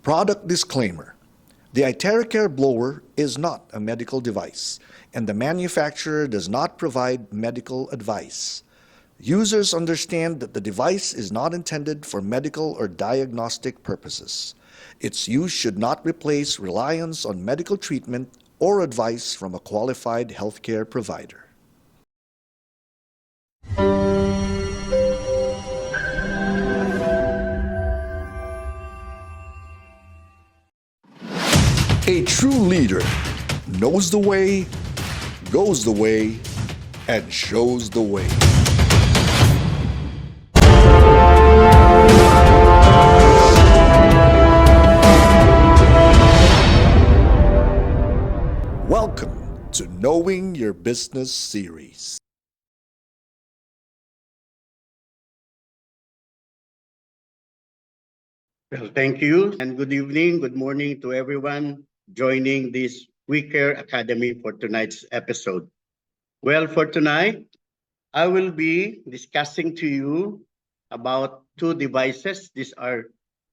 Product disclaimer. The iTera-Care blower is not a medical device, and the manufacturer does not provide medical advice. Users understand that the device is not intended for medical or diagnostic purposes. Its use should not replace reliance on medical treatment or advice from a qualified healthcare provider. A true leader knows the way, goes the way, and shows the way. Welcome to Knowing Your Business series. Well, thank you, and good evening, good morning to everyone joining this WeCare Academy for tonight's episode. Well, for tonight, I will be discussing to you about two devices. These are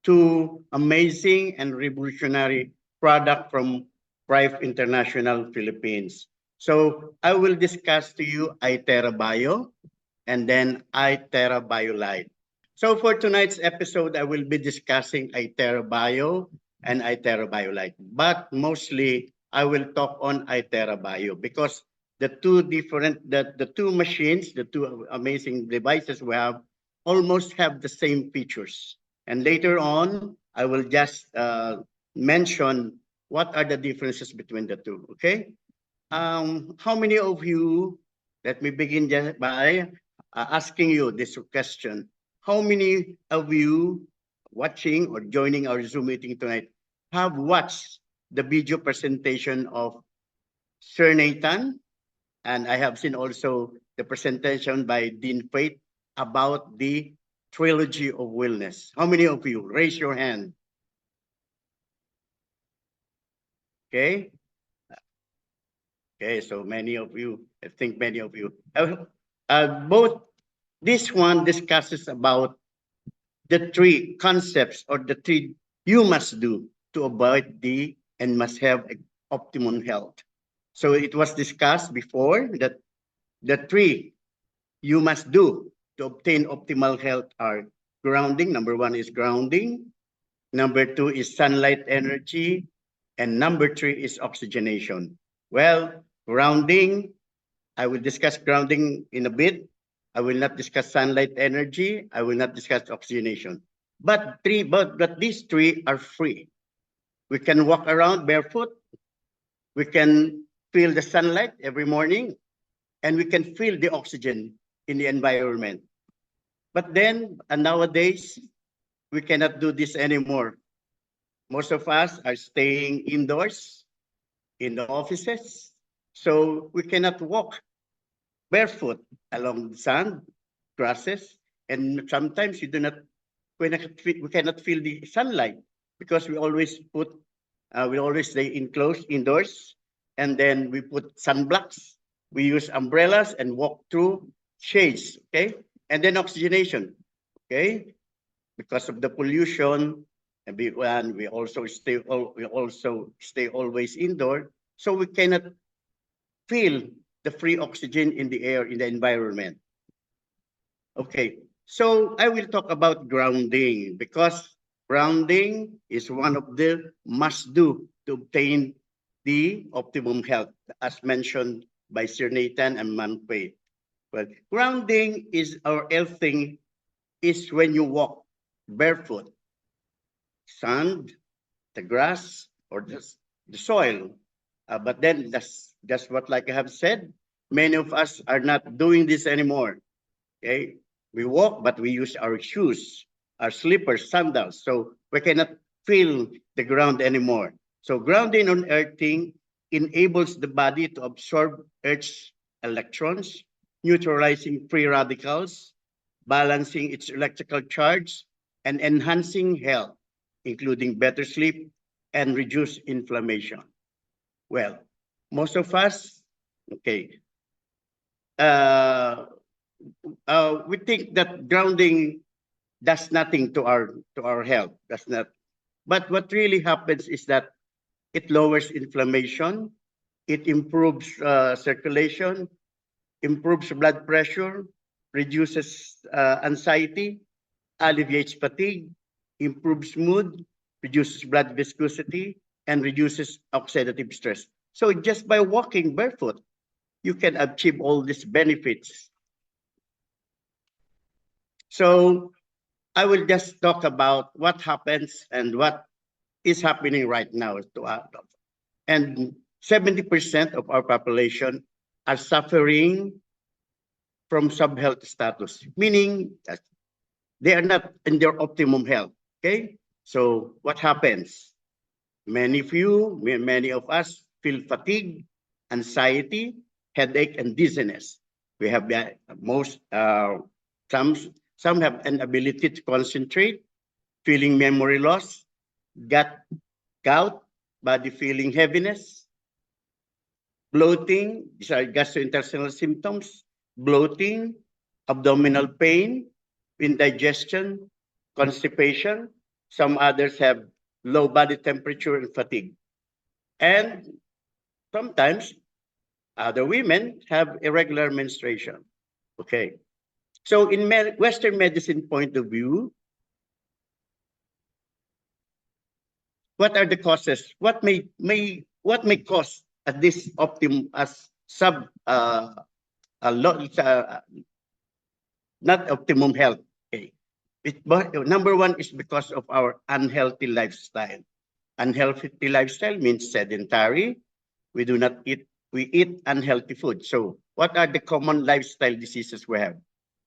two amazing and revolutionary products from Prive International Philippines. So I will discuss to you iTera-Bio and then iTera-Biolite. So for tonight's episode, I will be discussing iTera-Bio and iTera-Biolite. But mostly, I will talk on iTera-Bio because the two machines, the two amazing devices we have, almost have the same features. And later on, I will just mention what are the differences between the two, okay? How many of you, let me begin just by asking you this question. How many of you watching or joining our Zoom meeting tonight have watched the video presentation of Sir Nathan? And I have seen also the presentation by Dean Faith about the Trilogy of Wellness. How many of you? Raise your hand. Okay. Okay, so many of you, I think many of you. Both this one discusses about the three concepts or the three you must do to avoid the and must have optimum health. So it was discussed before that the three you must do to obtain optimal health are grounding. Number one is grounding. Number two is sunlight energy. And number three is oxygenation. Well, grounding, I will discuss grounding in a bit. I will not discuss sunlight energy. I will not discuss oxygenation. But these three are free. We can walk around barefoot. We can feel the sunlight every morning, and we can feel the oxygen in the environment. But then, nowadays, we cannot do this anymore. Most of us are staying indoors in the offices, so we cannot walk barefoot along the sand, grasses, and sometimes we cannot feel the sunlight because we always stay enclosed indoors, and then we put sunblocks, we use umbrellas and walk through shades, okay? And then oxygenation, okay? Because of the pollution, and we also stay always indoor, so we cannot feel the free oxygen in the air in the environment. Okay, so I will talk about grounding because grounding is one of the must-do to obtain the optimum health, as mentioned by Sir Nathan and Ma'am Faith. Well, grounding is our thing is when you walk barefoot, sand, the grass, or the soil. But then that's what, like I have said, many of us are not doing this anymore. Okay, we walk, but we use our shoes, our slippers, sandals, so we cannot feel the ground anymore. So grounding on earthing enables the body to absorb Earth's electrons, neutralizing free radicals, balancing its electrical charge, and enhancing health, including better sleep and reduced inflammation. Well, most of us, okay, we think that grounding does nothing to our health. Does not. But what really happens is that it lowers inflammation, it improves circulation, improves blood pressure, reduces anxiety, alleviates fatigue, improves mood, reduces blood viscosity, and reduces oxidative stress. So just by walking barefoot, you can achieve all these benefits. So I will just talk about what happens and what is happening right now to us. And 70% of our population are suffering from sub-health status, meaning that they are not in their optimum health. Okay, so what happens? Many of us feel fatigue, anxiety, headache, and dizziness. We have most some some have an ability to concentrate, feeling memory loss, gut gout, body feeling heaviness, bloating. These are gastrointestinal symptoms. Bloating, abdominal pain, indigestion, constipation. Some others have low body temperature and fatigue. And sometimes other women have irregular menstruation. Okay. So in Western medicine point of view, what are the causes? What may cause at this optimum as sub a lot not optimum health? Okay. Number one is because of our unhealthy lifestyle. Unhealthy lifestyle means sedentary. We do not eat, we eat unhealthy food. So what are the common lifestyle diseases we have?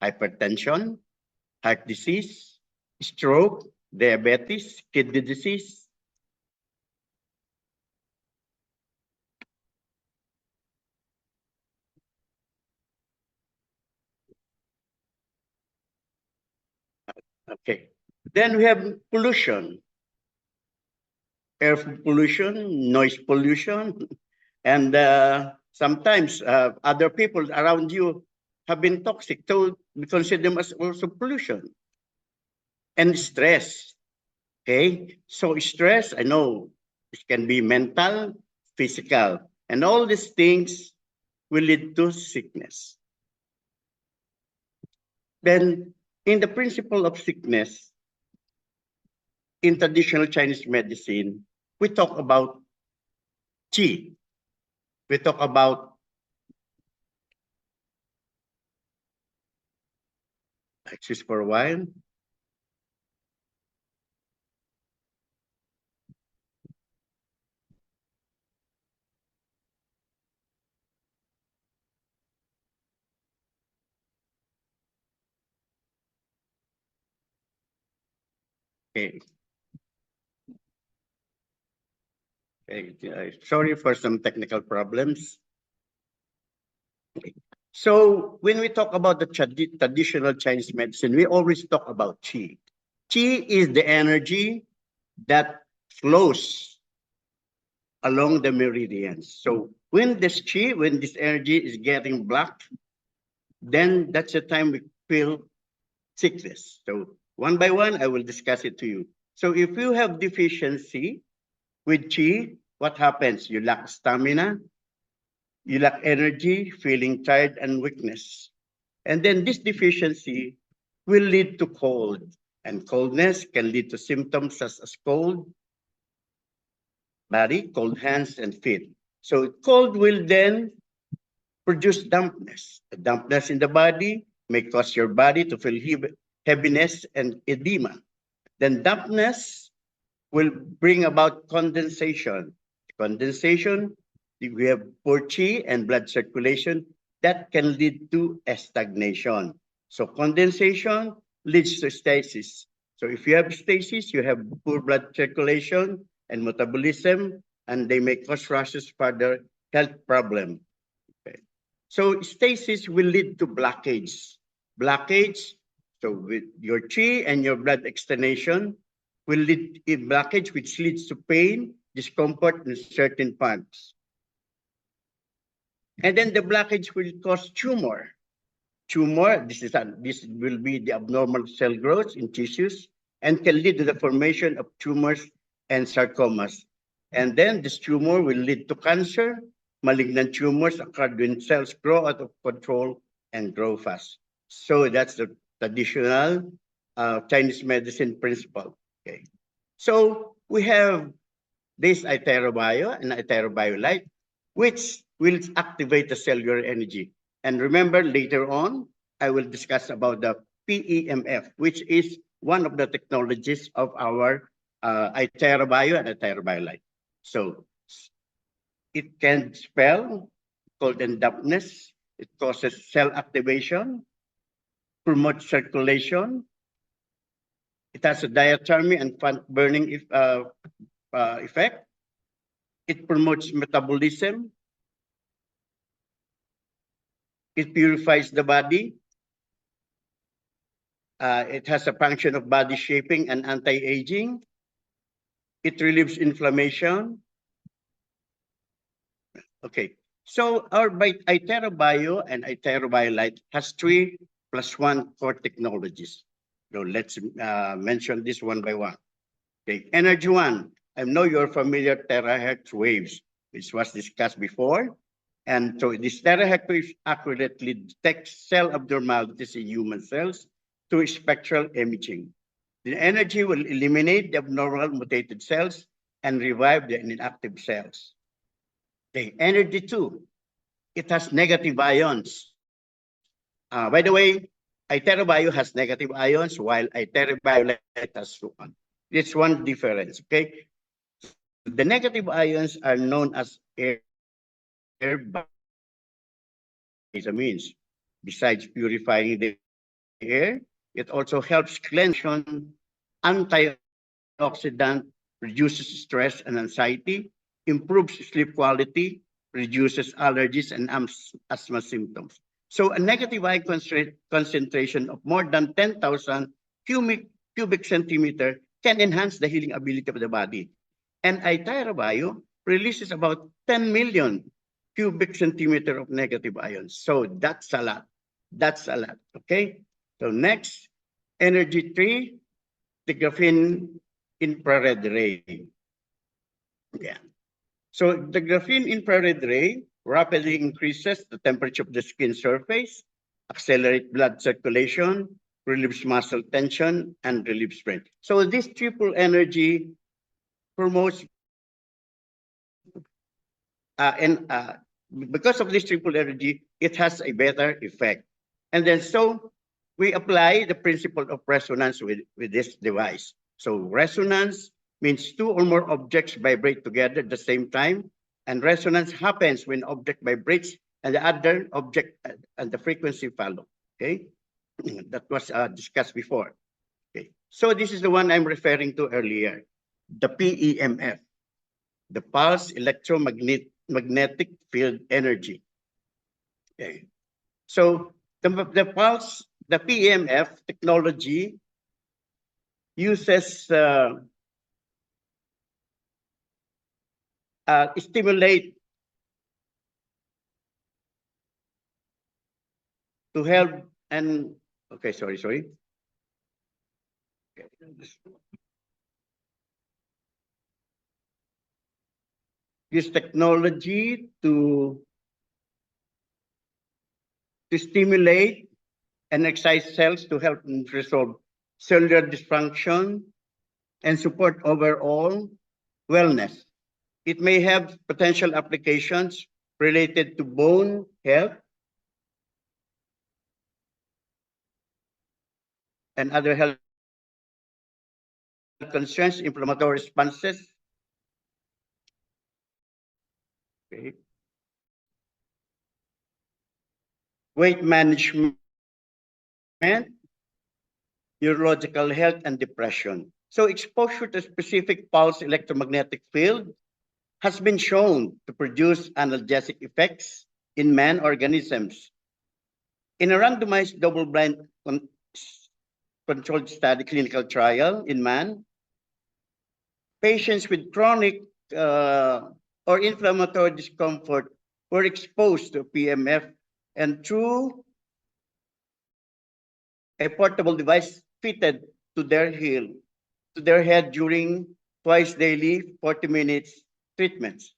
Hypertension, heart disease, stroke, diabetes, kidney disease. Okay. Then we have pollution, air pollution, noise pollution, and sometimes other people around you have been toxic. So we consider them as also pollution and stress. Okay, so stress, I know it can be mental, physical, and all these things will lead to sickness. Then, in the principle of sickness, in traditional Chinese medicine, we talk about qi. We talk about, excuse for a while. Okay. Okay. Sorry for some technical problems. So when we talk about the traditional Chinese medicine, we always talk about qi. Qi is the energy that flows along the meridians. So when this qi, when this energy is getting blocked, then that's the time we feel sickness. So one by one, I will discuss it to you. So if you have deficiency with qi, what happens? You lack stamina, you lack energy, feeling tired and weakness. And then this deficiency will lead to cold. And coldness can lead to symptoms such as cold body, cold hands, and feet. So cold will then produce dampness. The dampness in the body may cause your body to feel heaviness and edema. Then dampness will bring about condensation. Condensation, we have poor qi and blood circulation that can lead to stagnation. So condensation leads to stasis. So if you have stasis, you have poor blood circulation and metabolism, and they may cause rashes, further health problem. Okay. So stasis will lead to blockage. Blockage, so with your qi and your blood extension, will lead in blockage, which leads to pain, discomfort in certain parts. And then the blockage will cause tumor. Tumor, this will be the abnormal cell growth in tissues and can lead to the formation of tumors and sarcomas. And then this tumor will lead to cancer. Malignant tumors occur when cells grow out of control and grow fast. So that's the traditional Chinese medicine principle. Okay. So we have this iTera-Bio and iTera-Biolite, which will activate the cellular energy. And remember, later on, I will discuss about the PEMF, which is one of the technologies of our iTera-Bio and iTera-Biolite. So it can spell cold and dampness. It causes cell activation, promotes circulation. It has a diathermy and fat burning effect. It promotes metabolism. It purifies the body. It has a function of body shaping and anti-aging. It relieves inflammation. Okay, so our iTera-Bio and iTera-Biolite has 3+1 core technologies. So let's mention this one by one. Okay, energy one. I know you're familiar terahertz waves, which was discussed before. And so this terahertz waves accurately detects cell abnormalities in human cells through spectral imaging. The energy will eliminate the abnormal mutated cells and revive the inactive cells. Okay, energy two. It has negative ions. By the way, iTera-Bio has negative ions while iTera-Biolite has one. It's one difference, okay? The negative ions are known as air vitamins. Besides purifying the air, it also helps cleanse antioxidant, reduces stress and anxiety, improves sleep quality, reduces allergies and asthma symptoms. So a negative ion concentration of more than 10,000 cubic centimeter can enhance the healing ability of the body. And iTera-Bio releases about 10 million cubic centimeter of negative ions. So that's a lot. That's a lot. Okay. So next, energy three, the graphene infrared ray. Yeah. So the graphene infrared ray rapidly increases the temperature of the skin surface, accelerates blood circulation, relieves muscle tension, and relieves pain. So this triple energy promotes because of this triple energy, it has a better effect. And then so we apply the principle of resonance with this device. So resonance means two or more objects vibrate together at the same time. And resonance happens when object vibrates and the other object and the frequency follow. Okay, that was discussed before. Okay, so this is the one I'm referring to earlier, the PEMF, the pulse electromagnetic field energy. Okay, so the pulse, the PEMF technology uses stimulate to help and okay, sorry. Okay. Use technology to stimulate and excite cells to help resolve cellular dysfunction and support overall wellness. It may have potential applications related to bone health and other health concerns, inflammatory responses. Okay. Weight management, neurological health, and depression. So exposure to specific pulse electromagnetic field has been shown to produce analgesic effects in man organisms. In a randomized double-blind controlled study clinical trial in man, patients with chronic or inflammatory discomfort were exposed to PMF and through a portable device fitted to their head during twice daily, 40 minutes treatments.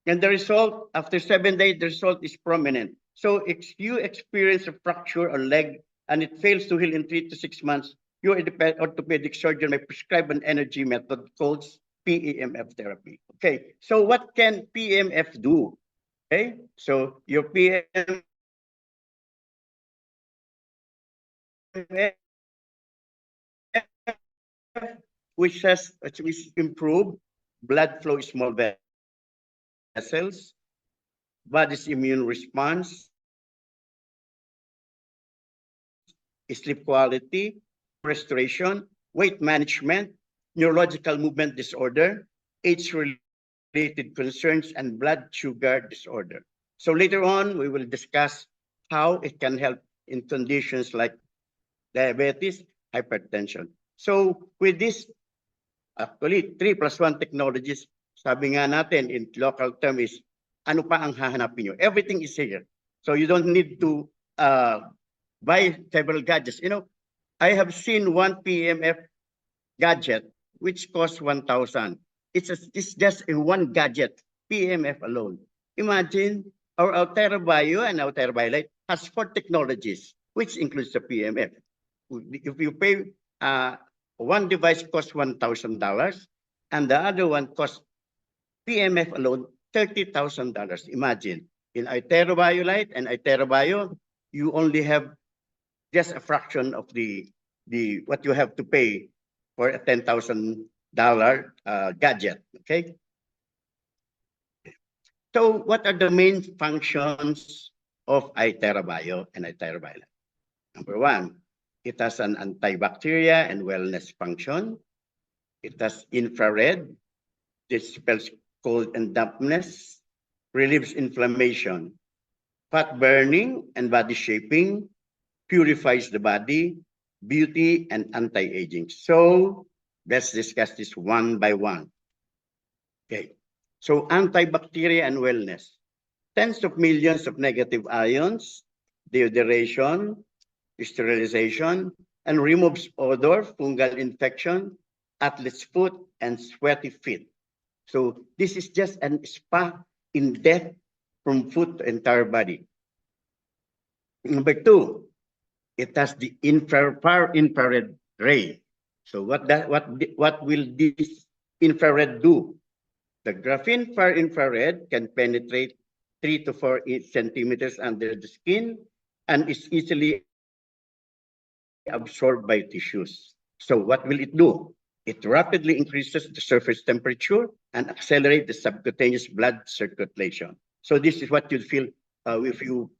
And the result, after 7 days, the result is prominent. So if you experience a fracture or leg and it fails to heal in 3 to 6 months, your orthopedic surgeon may prescribe an energy method called PEMF therapy. Okay, so what can PEMF do? Okay, so your PEMF, which improve blood flow, small vessels, body's immune response, sleep quality, restoration, weight management, neurological movement disorder, age-related concerns, and blood sugar disorder. So later on, we will discuss how it can help in conditions like diabetes, hypertension. So with this, actually, 3+1 technologies, sabi nga natin in local term is, ano pa ang hahanapin nyo? Everything is here. So you don't need to buy several gadgets. You know, I have seen one PMF gadget which costs 1,000. It's just a one gadget, PMF alone. Imagine our iTera-Bio and iTera-Biolite has 4 technologies, which includes the PMF. If you pay, one device costs $1,000 and the other one costs PMF alone $30,000. Imagine in iTera-Biolite and iTera-Bio, you only have just a fraction of the what you have to pay for a $10,000 gadget. Okay. So what are the main functions of iTera-Bio and iTera-Biolite? Number one, it has an antibacterial and wellness function. It has infrared, dispels cold and dampness, relieves inflammation, fat burning and body shaping, purifies the body, beauty, and anti-aging. So let's discuss this one by one. Okay. So antibacterial and wellness. Tens of millions of negative ions, deodorization, sterilization, and removes odor, fungal infection, athlete's foot, and sweaty feet. So this is just an spa in depth from foot to entire body. Number two, it has the far infrared ray. So what will this infrared do? The graphene far infrared can penetrate 3 to 4 centimeters under the skin and is easily absorbed by tissues. So what will it do? It rapidly increases the surface temperature and accelerate the subcutaneous blood circulation. So this is what you'd feel if you,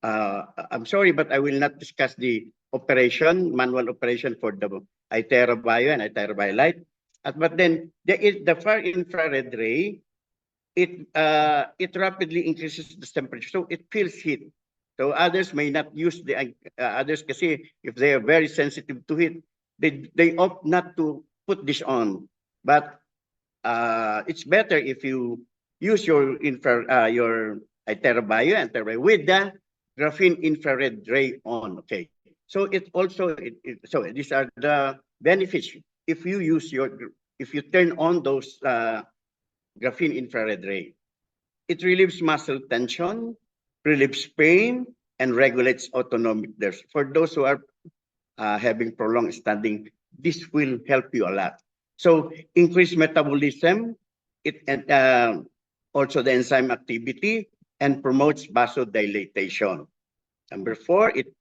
I'm sorry, but I will not discuss the manual operation for the iTera-Bio and iTera-Biolite. But then the far infrared ray, it rapidly increases the temperature, so it feels heat. So others may not use the others kasi if they are very sensitive to heat, they opt not to put this on. But it's better if you use your iTera-Bio and iTera-Bio with the graphene infrared ray on. Okay. So it also so these are the benefits if you turn on those graphene infrared ray. It relieves muscle tension, relieves pain, and regulates autonomic nerves. For those who are having prolonged standing, this will help you a lot. So increase metabolism, and also the enzyme activity, and promotes vasodilation. Number 4, it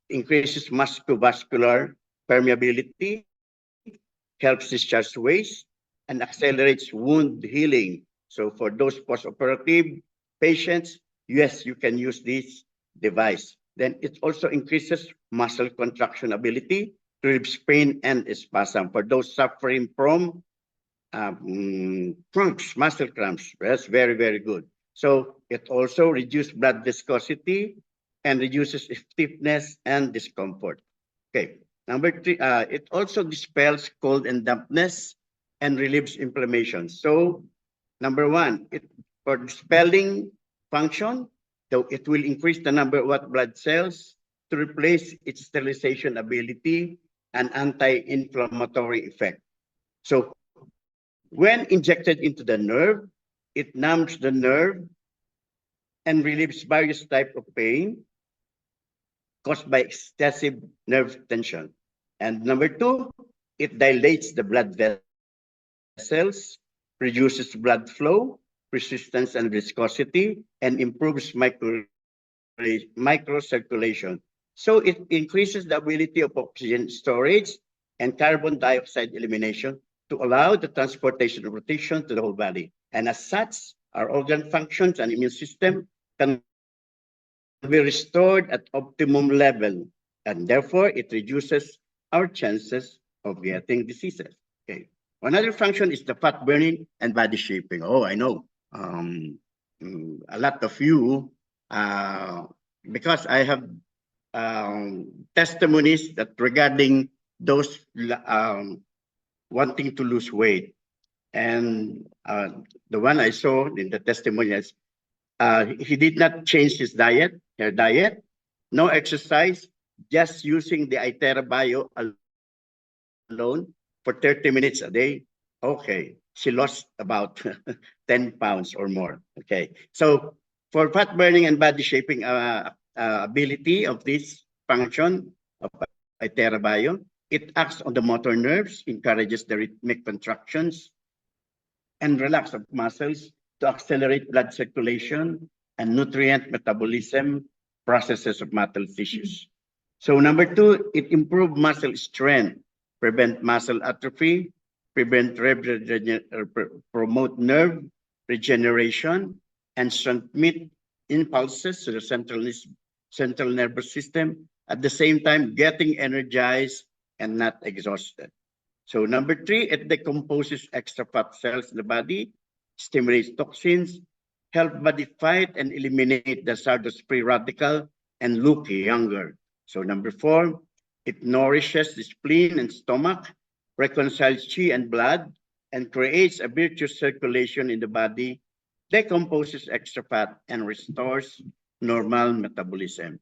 increases musculovascular permeability, helps discharge waste, and accelerates wound healing. So for those post-operative patients, yes, you can use this device. Then it also increases muscle contraction ability, relieves pain and spasm. For those suffering from cramps, muscle cramps, that's very, very good. So it also reduces blood viscosity and reduces stiffness and discomfort. Okay. Number 3, it also dispels cold and dampness and relieves inflammation. So number 1, for dispelling function, so it will increase the number of white blood cells, to replace its sterilization ability and anti-inflammatory effect. So when injected into the nerve, it numbs the nerve and relieves various types of pain caused by excessive nerve tension. And number two, it dilates the blood vessels, reduces blood flow, resistance and viscosity, and improves microcirculation. So it increases the ability of oxygen storage and carbon dioxide elimination to allow the transportation of rotation to the whole body. And as such, our organ functions and immune system can be restored at optimum level, and therefore it reduces our chances of getting diseases. Okay. Another function is the fat burning and body shaping. Oh, I know. A lot of you, because I have testimonies that regarding those wanting to lose weight. And the one I saw in the testimonials, he did not change his diet, her diet, no exercise, just using the iTera-Bio alone for 30 minutes a day. Okay, she lost about 10 pounds or more. Okay, so for fat burning and body shaping ability of this function of iTera-Bio, it acts on the motor nerves, encourages the rhythmic contractions and relax of muscles to accelerate blood circulation and nutrient metabolism processes of muscle tissues. So number two, it improves muscle strength, prevent muscle atrophy, promote nerve regeneration, and transmit impulses to the central nervous system, at the same time getting energized and not exhausted. So number three, it decomposes extra fat cells in the body, stimulates toxins, help body fight and eliminate the hazardous free radical, and look younger. So number four, it nourishes the spleen and stomach, reconciles chi and blood, and creates a virtuous circulation in the body, decomposes extra fat, and restores normal metabolism.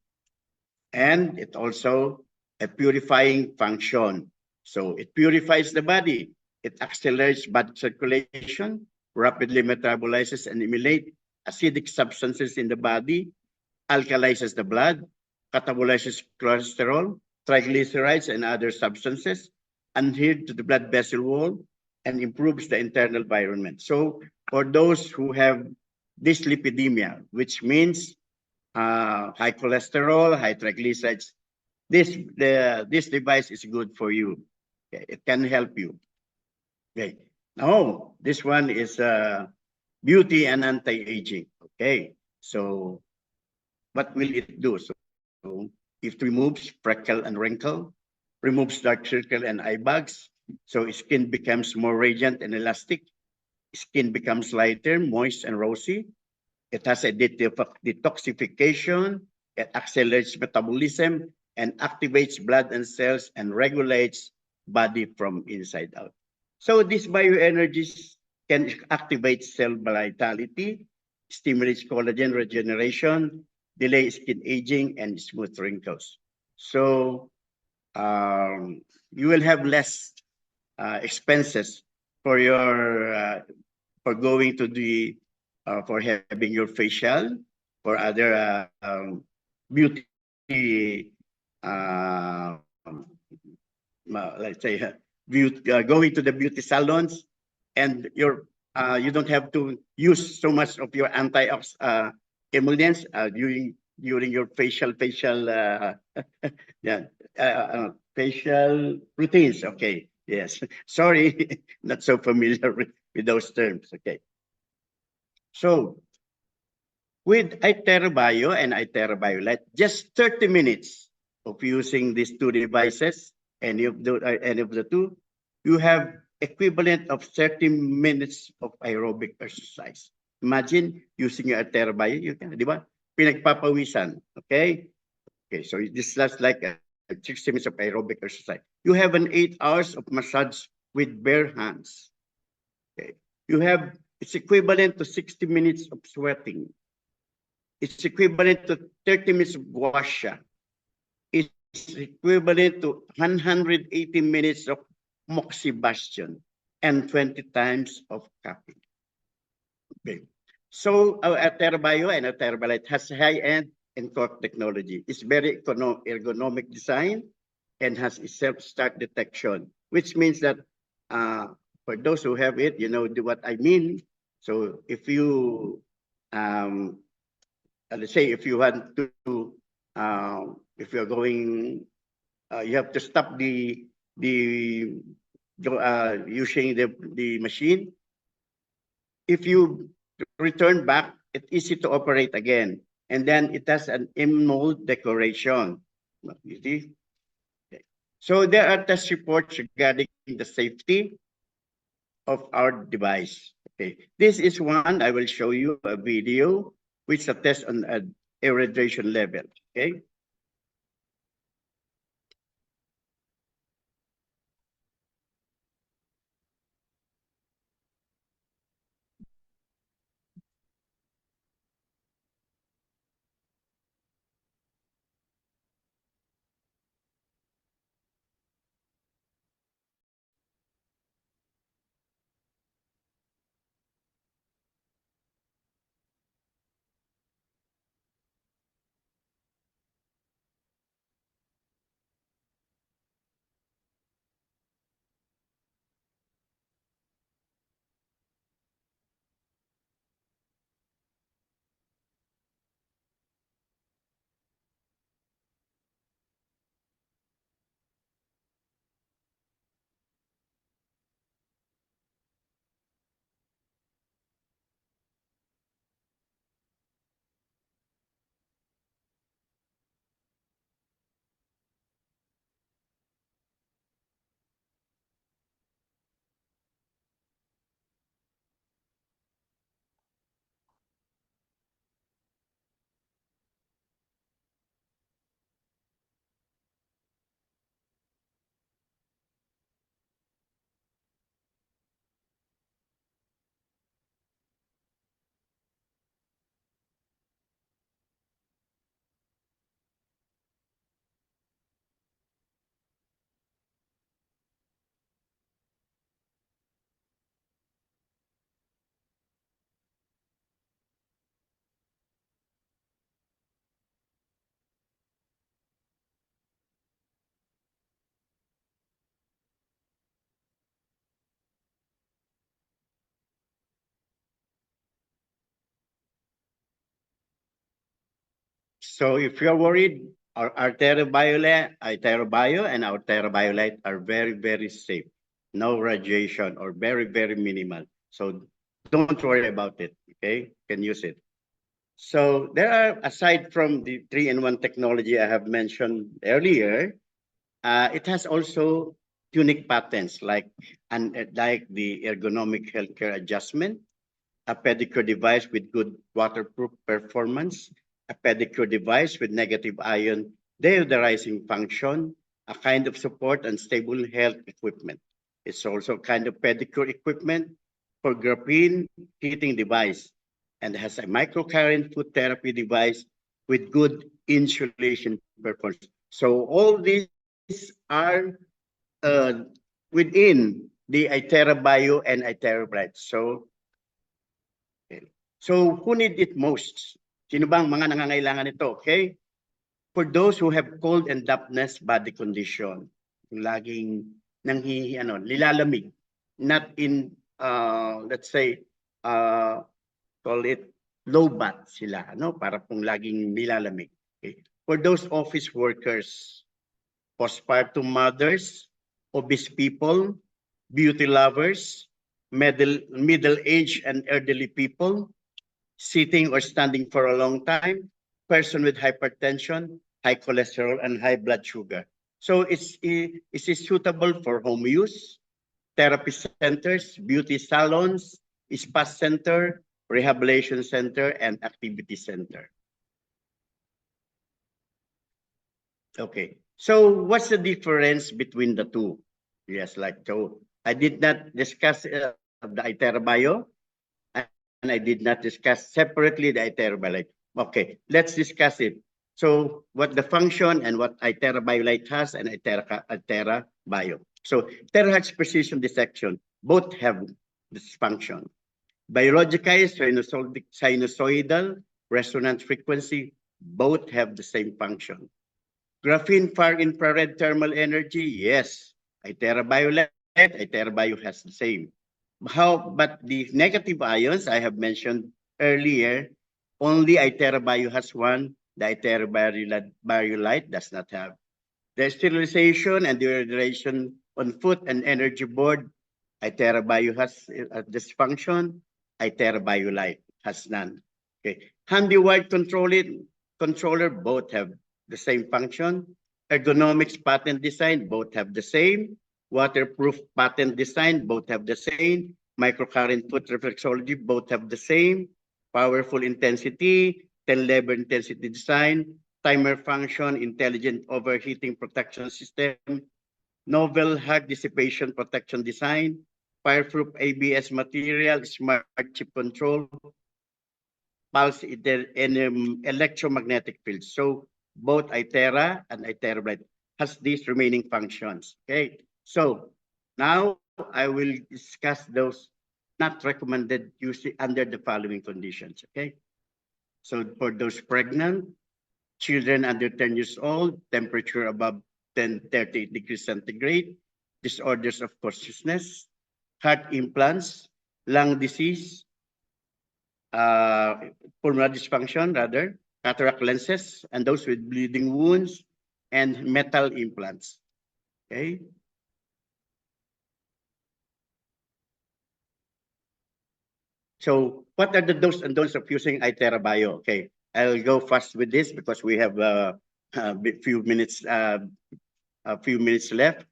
And it also a purifying function. So it purifies the body. It accelerates blood circulation, rapidly metabolizes and eliminates acidic substances in the body, alkalizes the blood, catabolizes cholesterol, triglycerides, and other substances, adheres to the blood vessel wall, and improves the internal environment. So for those who have dyslipidemia, which means high cholesterol, high triglycerides, this device is good for you. Okay, it can help you. Okay. Now, this one is beauty and anti-aging. Okay. So what will it do? So it removes freckle and wrinkle, removes dark circle and eye bags. So skin becomes more radiant and elastic. Skin becomes lighter, moist, and rosy. It has a detoxification. It accelerates metabolism and activates blood and cells and regulates body from inside out. So these bioenergies can activate cell vitality, stimulates collagen regeneration, delay skin aging, and smooth wrinkles. So you will have less expenses for your for going to the for having your facial, for other beauty let's say going to the beauty salons, and you don't have to use so much of your emollients during your facial yeah facial routines. Okay, yes. Sorry, not so familiar with those terms. Okay, so with iTera-Bio and iTera-Biolite, just 30 minutes of using these two devices, any of the two, you have equivalent of 30 minutes of aerobic exercise. Imagine using your iTera-Bio, you can, di ba? Pinagpapawisan, okay? Okay, so this is like 60 minutes of aerobic exercise. You have an 8 hours of massage with bare hands. Okay, you have, it's equivalent to 60 minutes of sweating. It's equivalent to 30 minutes of washa. equivalent to 180 minutes of moxibustion and 20 times of cupping. Okay. So our iTera-Bio and iTera-Bio has high-end and core technology. It's very ergonomic design and has a self-start detection, which means that for those who have it, you know what I mean. So if you, let's say, if you want to, if you're going, you have to stop the using the machine. If you return back, it's easy to operate again. And then it has an M-mold decoration. You see? Okay. So there are test reports regarding the safety of our device. Okay. This is one, I will show you a video which is a test on irradiation level. Okay. So if you're worried, our iTera-Bio and our iTera-Biolite are very, very safe. No radiation or very, very minimal. So don't worry about it. Okay, you can use it. So there are, aside from the 3-in-1 technology I have mentioned earlier, it has also unique patents like the ergonomic healthcare adjustment, a pedicure device with good waterproof performance, a pedicure device with negative ion deodorizing function, a kind of support and stable health equipment. It's also a kind of pedicure equipment for graphene heating device and has a microcurrent foot therapy device with good insulation performance. So all these are within the iTera-Bio and iTera-Bright. So who need it most? Sino bang mga nangangailangan nito? Okay? For those who have cold and dampness body condition, yung laging lilalamig, not in, let's say, call it low bat sila, para pong laging nilalamig. Okay? For those office workers, postpartum mothers, obese people, beauty lovers, middle-aged and elderly people, sitting or standing for a long time, person with hypertension, high cholesterol, and high blood sugar. So it's suitable for home use, therapy centers, beauty salons, spa center, rehabilitation center, and activity center. Okay. So what's the difference between the two? Yes, like so. I did not discuss the iTera-Bio, and I did not discuss separately the iTera-Bio. Okay, let's discuss it. So what the function and what iTera-Biolite has and iTera-Bio. So terahertz precision dissection, both have this function. Biological sinusoidal resonance frequency, both have the same function. Graphene far infrared thermal energy, yes. iTera-Biolite, iTera-Bio has the same. But the negative ions I have mentioned earlier, only iTera-Bio has one, the iTera-Biolite does not have. The sterilization and dehydration on foot and energy board, iTera-Bio has this function, iTera-Biolite has none. Okay. Handy-wide controller, both have the same function. Ergonomics patent design, both have the same. Waterproof patent design, both have the same. Microcurrent foot reflexology, both have the same. Powerful intensity, 10 lever intensity design, timer function, intelligent overheating protection system, novel heat dissipation protection design, fireproof ABS material, smart chip control, pulse electromagnetic fields. So both iTera and iTera-Bright has these remaining functions. Okay, so now I will discuss those not recommended using under the following conditions. Okay, so for those pregnant, children under 10 years old, temperature above 38 degrees centigrade, disorders of consciousness, heart implants, lung disease, pulmonary dysfunction rather, cataract lenses, and those with bleeding wounds, and metal implants. Okay. So what are the do's and don'ts of using iTera-Bio? Okay, I'll go fast with this because we have a few minutes left.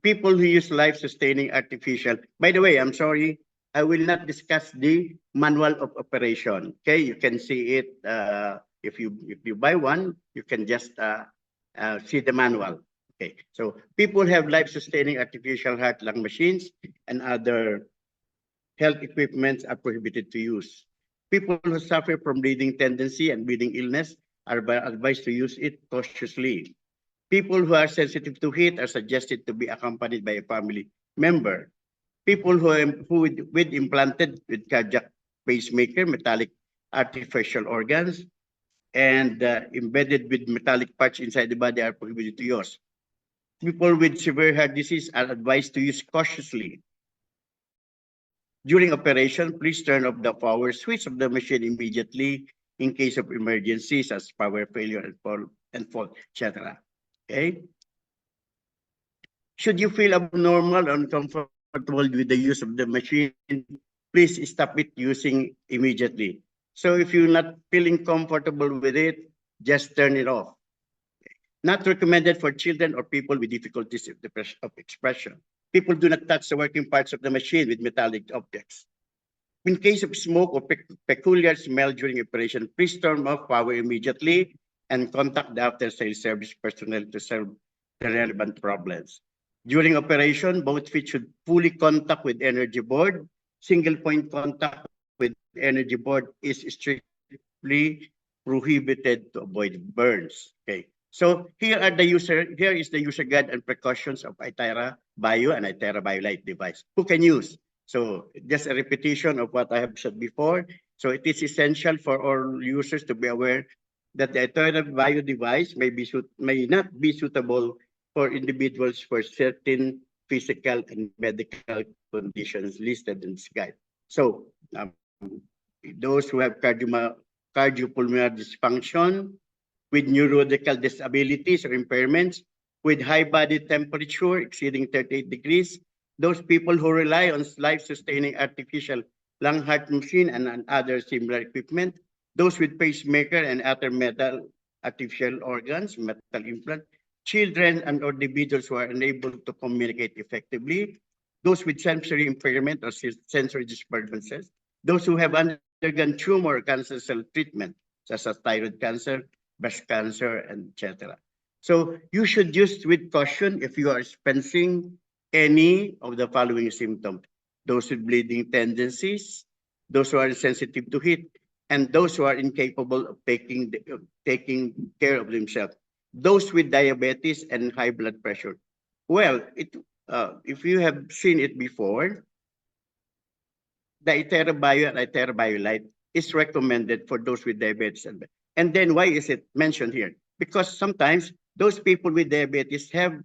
People who use life-sustaining artificial. By the way, I'm sorry, I will not discuss the manual of operation. Okay, you can see it if you buy one, you can just see the manual. Okay, so people have life-sustaining artificial heart lung machines and other health equipments are prohibited to use. People who suffer from bleeding tendency and bleeding illness are advised to use it cautiously. People who are sensitive to heat are suggested to be accompanied by a family member. People who with implanted with cardiac pacemaker, metallic artificial organs, and embedded with metallic parts inside the body are prohibited to use. People with severe heart disease are advised to use cautiously. During operation, please turn off the power switch of the machine immediately in case of emergencies as power failure and fault, etc. Okay? Should you feel abnormal or uncomfortable with the use of the machine, please stop it using immediately. So if you're not feeling comfortable with it, just turn it off. Not recommended for children or people with difficulties of expression. People do not touch the working parts of the machine with metallic objects. In case of smoke or peculiar smell during operation, please turn off power immediately and contact the after-sales service personnel to solve the relevant problems. During operation, both feet should fully contact with energy board. Single point contact with energy board is strictly prohibited to avoid burns. Okay. So here is the user guide and precautions of iTera-Bio and iTera-Biolite device. Who can use? So just a repetition of what I have said before. So it is essential for all users to be aware that the iTera-Bio device may not be suitable for individuals for certain physical and medical conditions listed in this guide. So those who have cardiopulmonary dysfunction, with neurological disabilities or impairments, with high body temperature exceeding 38 degrees, those people who rely on life-sustaining artificial lung heart machine and other similar equipment, those with pacemaker and other metal artificial organs, metal implant, children and or individuals who are unable to communicate effectively, those with sensory impairment or sensory disturbances, those who have undergone tumor cancer cell treatment, such as thyroid cancer, breast cancer, and etc. So you should use with caution if you are experiencing any of the following symptoms. Those with bleeding tendencies, those who are sensitive to heat, and those who are incapable of taking care of themselves, those with diabetes and high blood pressure. Well, if you have seen it before, the iTera-Bio and iTera-Biolite is recommended for those with diabetes. And then why is it mentioned here? Because sometimes those people with diabetes have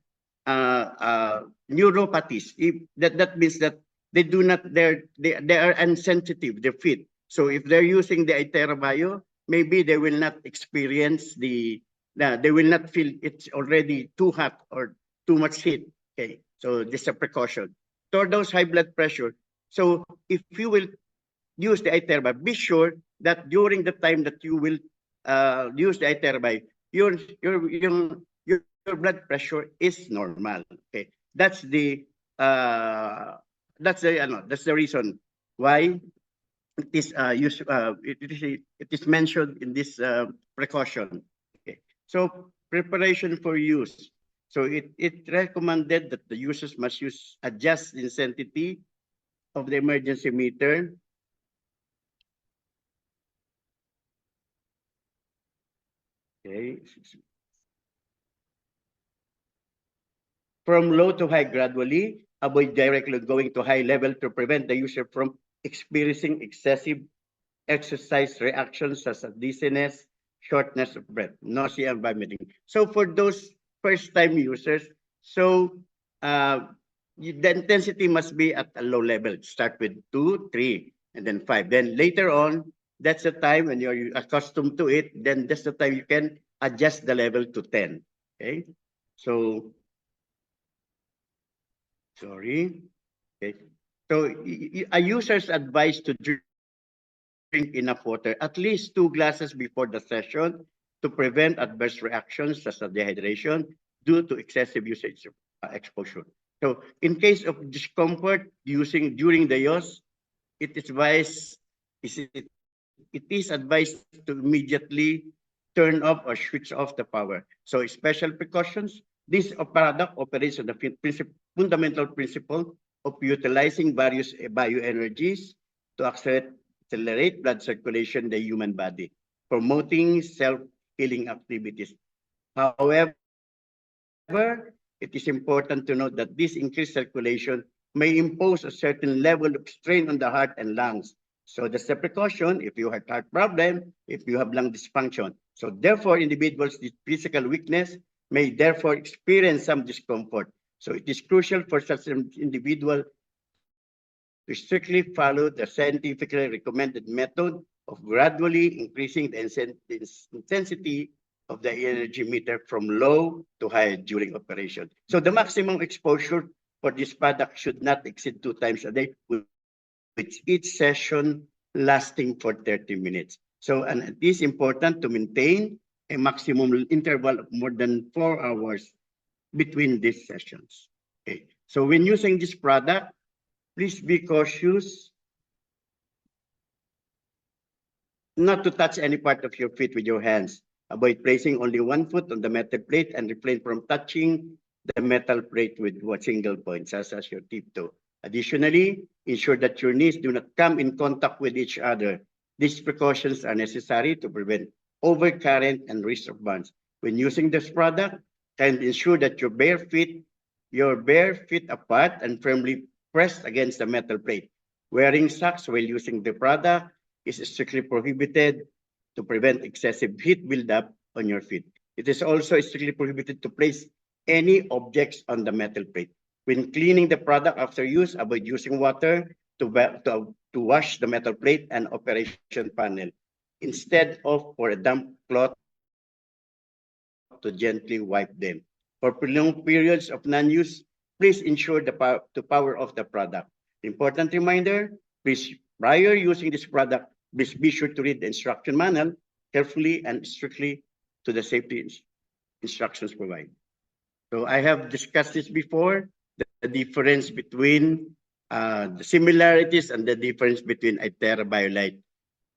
neuropathies. That means that they do not, they are insensitive, they're fit. So if they're using the iTera-Bio, maybe they will not experience they will not feel it's already too hot or too much heat. Okay, so this is a precaution. For those high blood pressure, so if you will use the iTera-Bio, be sure that during the time that you will use the iTera-Bio, your blood pressure is normal. Okay, that's the reason why it is it is mentioned in this precaution. Okay, so preparation for use. So it recommended that the users must adjust the intensity of the emergency meter. Okay. From low to high gradually, avoid directly going to high level to prevent the user from experiencing excessive exercise reactions such as dizziness, shortness of breath, nausea, and vomiting. So for those first-time users, so the intensity must be at a low level. Start with 2, 3, and then 5. Then later on, that's the time when you're accustomed to it, then that's the time you can adjust the level to 10. Okay? So, sorry. Okay. So a user's advised to drink enough water, at least 2 glasses before the session to prevent adverse reactions such as dehydration due to excessive usage exposure. So in case of discomfort using during the use, it is advised to immediately turn off or switch off the power. So special precautions, this product operates on the fundamental principle of utilizing various bioenergies to accelerate blood circulation in the human body, promoting self-healing activities. However, it is important to note that this increased circulation may impose a certain level of strain on the heart and lungs. So that's the precaution if you have heart problem, if you have lung dysfunction. So therefore, individuals with physical weakness may therefore experience some discomfort. So it is crucial for such an individual to strictly follow the scientifically recommended method of gradually increasing the intensity of the energy meter from low to high during operation. So the maximum exposure for this product should not exceed 2 times a day, with each session lasting for 30 minutes. So, and it is important to maintain a maximum interval of more than 4 hours between these sessions. Okay. So when using this product, please be cautious not to touch any part of your feet with your hands. Avoid placing only one foot on the metal plate and refrain from touching the metal plate with a single point, such as your tiptoe. Additionally, ensure that your knees do not come in contact with each other. These precautions are necessary to prevent overcurrent and risk of burns. When using this product, kindly ensure that your bare feet apart and firmly pressed against the metal plate. Wearing socks while using the product is strictly prohibited to prevent excessive heat buildup on your feet. It is also strictly prohibited to place any objects on the metal plate. When cleaning the product after use, avoid using water to wash the metal plate and operation panel. Instead of for a damp cloth to gently wipe them. For prolonged periods of non-use, please ensure to power off the product. Important reminder, please, prior using this product, please be sure to read the instruction manual carefully and strictly to the safety instructions provided. So I have discussed this before, the difference between the similarities and the difference between iTera-Biolite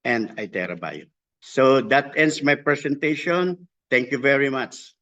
and iTera-Bio. So that ends my presentation. Thank you very much.